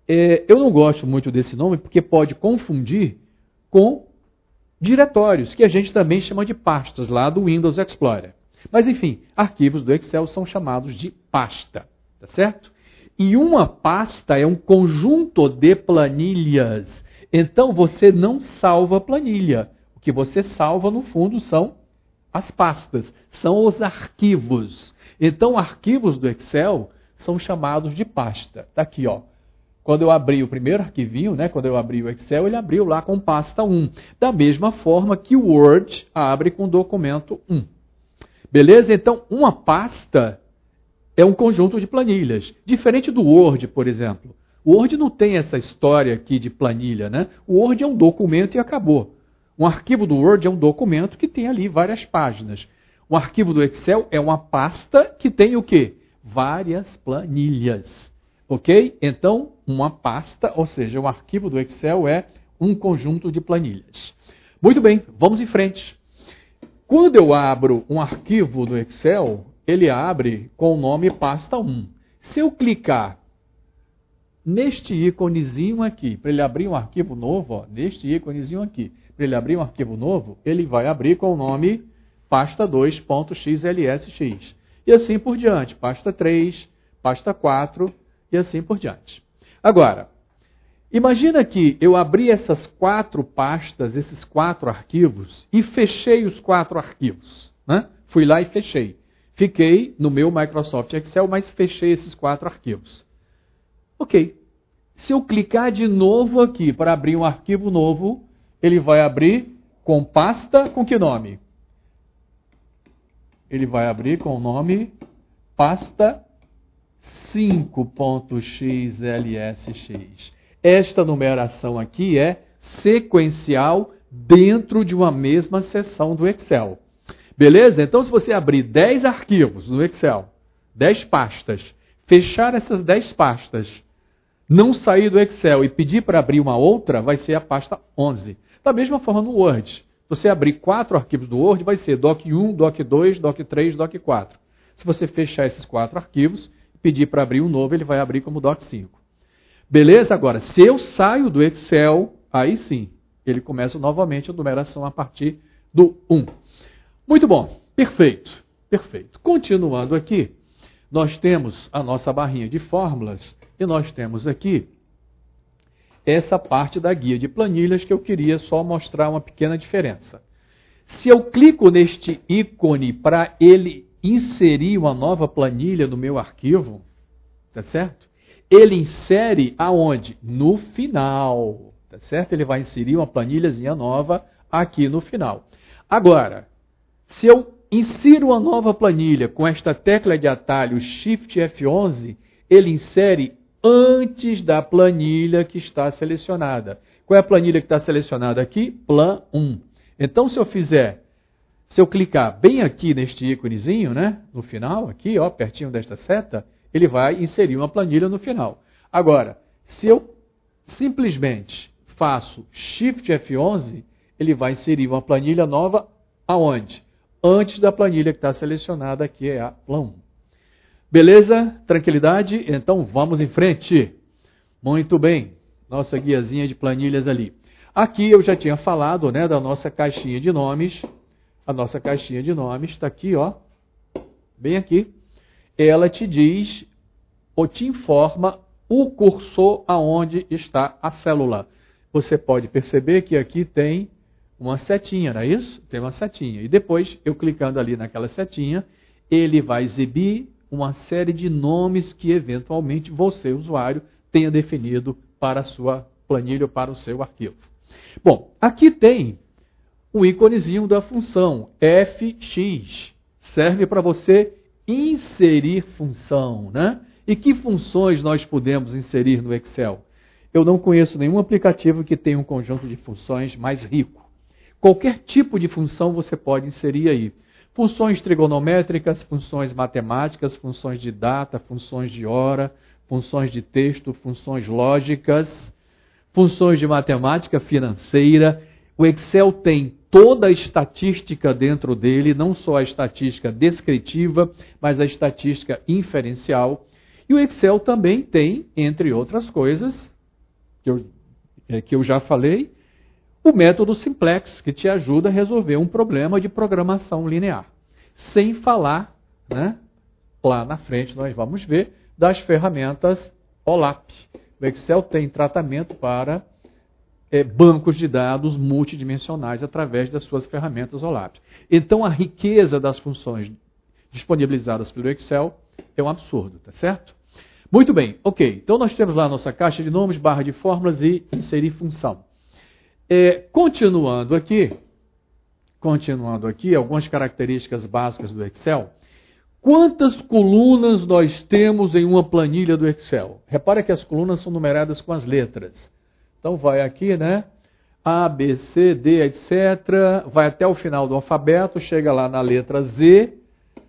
Eu não gosto muito desse nome porque pode confundir com diretórios, que a gente também chama de pastas lá do Windows Explorer. Mas enfim, arquivos do Excel são chamados de pasta, tá certo? E uma pasta é um conjunto de planilhas. Então você não salva a planilha. O que você salva, no fundo, são as pastas, são os arquivos. Então, arquivos do Excel são chamados de pasta. Está aqui, ó. Quando eu abri o primeiro arquivinho, né, quando eu abri o Excel, ele abriu lá com pasta 1. Da mesma forma que o Word abre com documento 1. Beleza? Então, uma pasta é um conjunto de planilhas. Diferente do Word, por exemplo. O Word não tem essa história aqui de planilha, né? O Word é um documento e acabou. Um arquivo do Word é um documento que tem ali várias páginas. Um arquivo do Excel é uma pasta que tem o quê? Várias planilhas. Ok? Então, uma pasta, ou seja, um arquivo do Excel é um conjunto de planilhas. Muito bem, vamos em frente. Quando eu abro um arquivo do Excel, ele abre com o nome pasta 1. Se eu clicar neste íconezinho aqui, para ele abrir um arquivo novo, ó, neste íconezinho aqui, para ele abrir um arquivo novo, ele vai abrir com o nome pasta 2.xlsx. E assim por diante, pasta 3, pasta 4 e assim por diante. Agora, imagina que eu abri essas 4 pastas, esses 4 arquivos, e fechei os 4 arquivos. Né? Fui lá e fechei. Fiquei no meu Microsoft Excel, mas fechei esses 4 arquivos. Ok. Se eu clicar de novo aqui para abrir um arquivo novo, ele vai abrir com pasta, com que nome? Ele vai abrir com o nome pasta 5.xlsx. Esta numeração aqui é sequencial dentro de uma mesma seção do Excel. Beleza? Então, se você abrir 10 arquivos no Excel, 10 pastas, fechar essas 10 pastas, não sair do Excel e pedir para abrir uma outra, vai ser a pasta 11. Da mesma forma no Word. Você abrir 4 arquivos do Word, vai ser Doc 1, Doc 2, Doc 3, Doc 4. Se você fechar esses 4 arquivos e pedir para abrir um novo, ele vai abrir como Doc 5. Beleza? Agora, se eu saio do Excel, aí sim, ele começa novamente a numeração a partir do 1. Muito bom. Perfeito. Perfeito. Continuando aqui, nós temos a nossa barrinha de fórmulas e nós temos aqui essa parte da guia de planilhas que eu queria só mostrar uma pequena diferença. Se eu clico neste ícone para ele inserir uma nova planilha no meu arquivo, tá certo? Ele insere aonde? No final, tá certo? Ele vai inserir uma planilhazinha nova aqui no final. Agora, se eu insiro uma nova planilha com esta tecla de atalho Shift F11, ele insere antes da planilha que está selecionada. Qual é a planilha que está selecionada aqui? Plan 1. Então, se eu clicar bem aqui neste íconezinho, né, no final, aqui, ó, pertinho desta seta, ele vai inserir uma planilha no final. Agora, se eu simplesmente faço Shift F11, ele vai inserir uma planilha nova aonde? Antes da planilha que está selecionada, que é a Plan 1. Beleza? Tranquilidade? Então vamos em frente. Muito bem. Nossa guiazinha de planilhas ali. Aqui eu já tinha falado, né, da nossa caixinha de nomes. A nossa caixinha de nomes está aqui, ó. Bem aqui. Ela te diz, ou te informa, o cursor aonde está a célula. Você pode perceber que aqui tem uma setinha, não é isso? Tem uma setinha. E depois, eu clicando ali naquela setinha, ele vai exibir uma série de nomes que, eventualmente, você, usuário, tenha definido para a sua planilha ou para o seu arquivo. Bom, aqui tem um íconezinho da função fx. Serve para você inserir função, né? E que funções nós podemos inserir no Excel? Eu não conheço nenhum aplicativo que tenha um conjunto de funções mais rico. Qualquer tipo de função você pode inserir aí. Funções trigonométricas, funções matemáticas, funções de data, funções de hora, funções de texto, funções lógicas, funções de matemática financeira. O Excel tem toda a estatística dentro dele, não só a estatística descritiva, mas a estatística inferencial. E o Excel também tem, entre outras coisas, que eu já falei, o método simplex, que te ajuda a resolver um problema de programação linear. Sem falar, né, lá na frente nós vamos ver, das ferramentas OLAP. O Excel tem tratamento para bancos de dados multidimensionais através das suas ferramentas OLAP. Então a riqueza das funções disponibilizadas pelo Excel é um absurdo, tá certo? Muito bem, ok. Então nós temos lá a nossa caixa de nomes, barra de fórmulas e inserir função. Continuando aqui, algumas características básicas do Excel. Quantas colunas nós temos em uma planilha do Excel? Repara que as colunas são numeradas com as letras. Então vai aqui, né? A, B, C, D, etc. Vai até o final do alfabeto, chega lá na letra Z.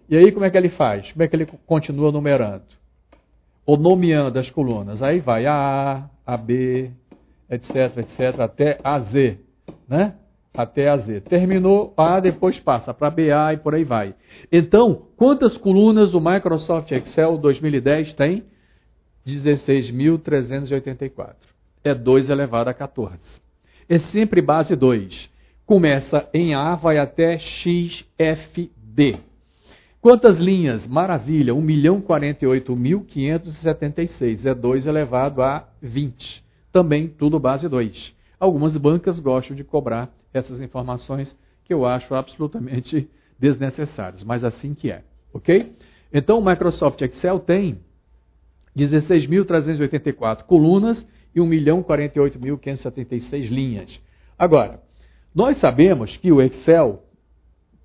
E aí como é que ele faz? Como é que ele continua numerando? Ou nomeando as colunas. Aí vai a B, etc, etc, até a Z, né? Até a Z. Terminou A, depois passa para BA e por aí vai. Então, quantas colunas o Microsoft Excel 2010 tem? 16.384. É 2 elevado a 14. É sempre base 2. Começa em A, vai até XFD. Quantas linhas? Maravilha, 1.048.576. É 2 elevado a 20. Também tudo base 2. Algumas bancas gostam de cobrar essas informações que eu acho absolutamente desnecessárias, mas assim que é, ok? Então o Microsoft Excel tem 16.384 colunas e 1.048.576 linhas. Agora, nós sabemos que o Excel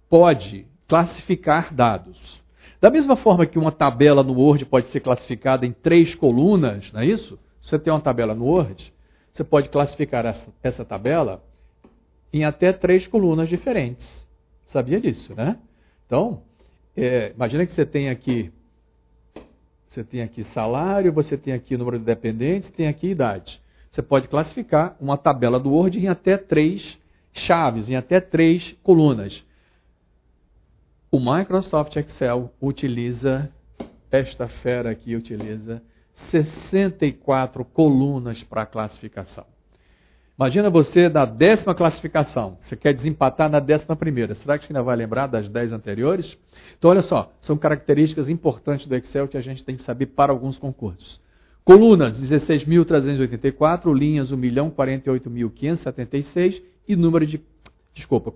pode classificar dados. Da mesma forma que uma tabela no Word pode ser classificada em 3 colunas, não é isso? Você tem uma tabela no Word, você pode classificar essa tabela em até 3 colunas diferentes. Sabia disso, né? Então, imagina que você tem aqui salário, você tem aqui número de dependentes, tem aqui idade. Você pode classificar uma tabela do Word em até 3 chaves, em até 3 colunas. O Microsoft Excel utiliza, esta fera aqui utiliza 64 colunas para classificação. Imagina você da 10ª classificação, você quer desempatar na 11ª. Será que você ainda vai lembrar das 10 anteriores? Então, olha só, são características importantes do Excel que a gente tem que saber para alguns concursos. Colunas, 16.384, linhas, 1.048.576 e número de...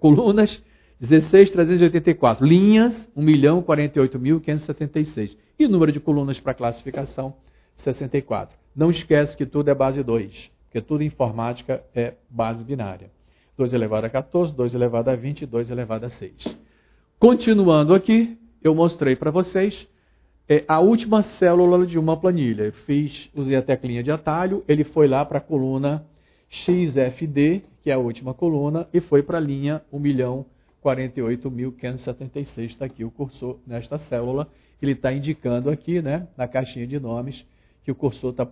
colunas, 16.384, linhas, 1.048.576 e número de colunas para classificação, 64. Não esquece que tudo é base 2. Porque tudo em informática é base binária. 2 elevado a 14, 2 elevado a 20 e 2 elevado a 6. Continuando aqui, eu mostrei para vocês a última célula de uma planilha. Eu usei a teclinha de atalho, ele foi lá para a coluna XFD, que é a última coluna, e foi para a linha 1.048.576. Está aqui o cursor nesta célula. Ele está indicando aqui, né, na caixinha de nomes, que o cursor está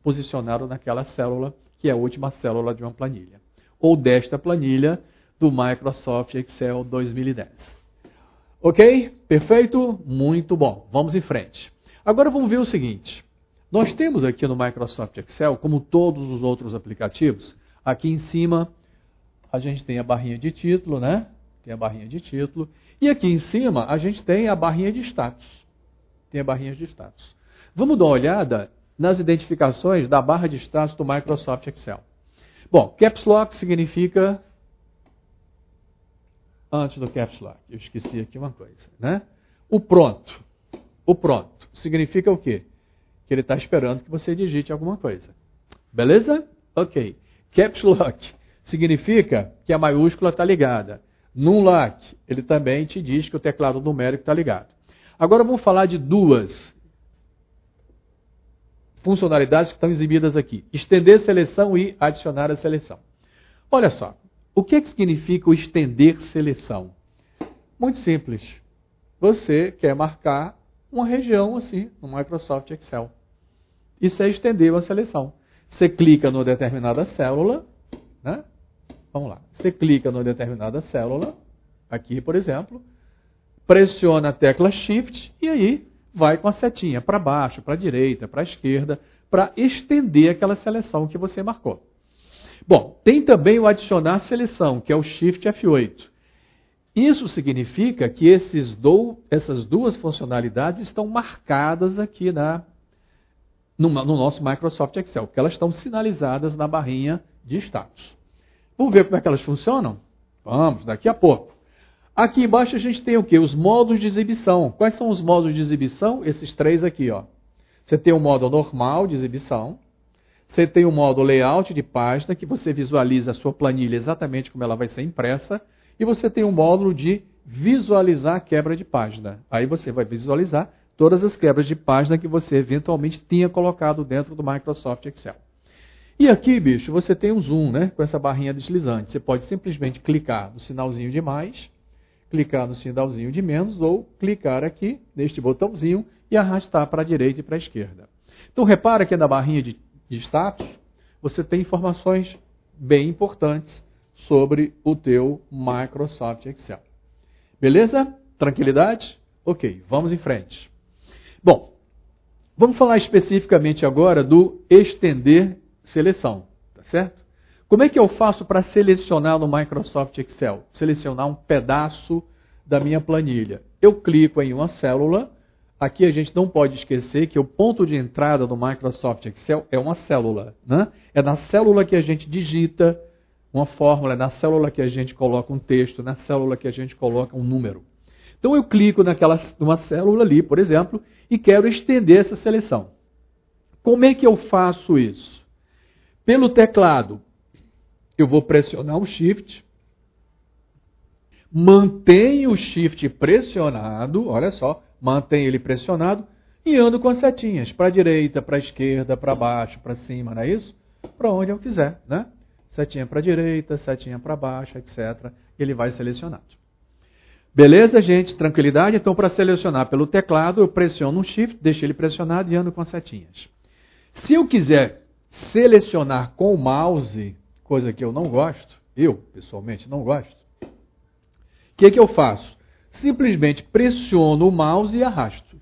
posicionado naquela célula, que é a última célula de uma planilha. Ou desta planilha do Microsoft Excel 2010. Ok? Perfeito? Muito bom. Vamos em frente. Agora vamos ver o seguinte. Nós temos aqui no Microsoft Excel, como todos os outros aplicativos, aqui em cima a gente tem a barrinha de título, né? Tem a barrinha de título. E aqui em cima a gente tem a barrinha de status. Tem a barrinha de status. Vamos dar uma olhada nas identificações da barra de status do Microsoft Excel. Bom, Caps Lock significa... Antes do Caps Lock, eu esqueci aqui uma coisa, né? O pronto. O pronto significa o quê? Que ele está esperando que você digite alguma coisa. Beleza? Ok. Caps Lock significa que a maiúscula está ligada. Numlock, ele também te diz que o teclado numérico está ligado. Agora vamos falar de duas funcionalidades que estão exibidas aqui. Estender seleção e adicionar a seleção. Olha só, o que significa o estender seleção? Muito simples. Você quer marcar uma região assim no Microsoft Excel. Isso é estender uma seleção. Você clica numa determinada célula, né? Vamos lá. Você clica numa determinada célula, aqui por exemplo, pressiona a tecla Shift e aí vai com a setinha para baixo, para a direita, para a esquerda, para estender aquela seleção que você marcou. Bom, tem também o adicionar seleção, que é o Shift F8. Isso significa que essas duas funcionalidades estão marcadas aqui no nosso Microsoft Excel, porque elas estão sinalizadas na barrinha de status. Vamos ver como é que elas funcionam? Vamos, daqui a pouco. Aqui embaixo a gente tem o quê? Os modos de exibição. Quais são os modos de exibição? Esses três aqui, ó. Você tem o modo normal de exibição. Você tem o modo layout de página, que você visualiza a sua planilha exatamente como ela vai ser impressa. E você tem o módulo de visualizar a quebra de página. Aí você vai visualizar todas as quebras de página que você eventualmente tinha colocado dentro do Microsoft Excel. E aqui, bicho, você tem um zoom, né? Com essa barrinha deslizante. Você pode simplesmente clicar no sinalzinho de mais, clicar no sinalzinho de menos, ou clicar aqui neste botãozinho e arrastar para a direita e para a esquerda. Então repara que na barrinha de status, você tem informações bem importantes sobre o teu Microsoft Excel. Beleza? Tranquilidade? Ok, vamos em frente. Bom, vamos falar especificamente agora do estender seleção, tá certo? Como é que eu faço para selecionar no Microsoft Excel? Selecionar um pedaço da minha planilha. Eu clico em uma célula. Aqui a gente não pode esquecer que o ponto de entrada do Microsoft Excel é uma célula, né? É na célula que a gente digita uma fórmula, é na célula que a gente coloca um texto, na célula que a gente coloca um número. Então eu clico numa célula ali, por exemplo, e quero estender essa seleção. Como é que eu faço isso? Pelo teclado, eu vou pressionar o Shift, mantenho o Shift pressionado, olha só, mantenho ele pressionado e ando com as setinhas, para a direita, para a esquerda, para baixo, para cima, não é isso? Para onde eu quiser, né? Setinha para a direita, setinha para baixo, etc. Ele vai selecionado. Beleza, gente? Tranquilidade? Então, para selecionar pelo teclado, eu pressiono o Shift, deixo ele pressionado e ando com as setinhas. Se eu quiser selecionar com o mouse, coisa que eu não gosto, eu pessoalmente não gosto, o que eu faço? Simplesmente pressiono o mouse e arrasto.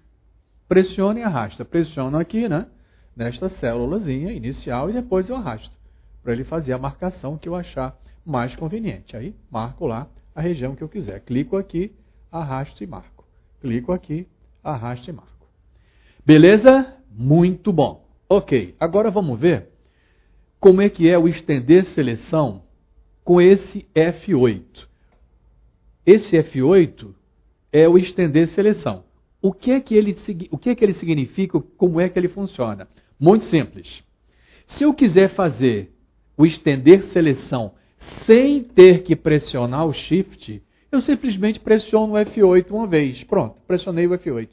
Pressiono e arrasta. Pressiono aqui, né? Nesta célulazinha inicial e depois eu arrasto. Para ele fazer a marcação que eu achar mais conveniente. Aí marco lá a região que eu quiser. Clico aqui, arrasto e marco. Clico aqui, arrasto e marco. Beleza? Muito bom. Ok, agora vamos ver como é que é o estender seleção com esse F8. Esse F8 é o estender seleção. O que é que ele significa? Como é que ele funciona? Muito simples. Se eu quiser fazer o estender seleção sem ter que pressionar o Shift, eu simplesmente pressiono o F8 uma vez. Pronto, pressionei o F8.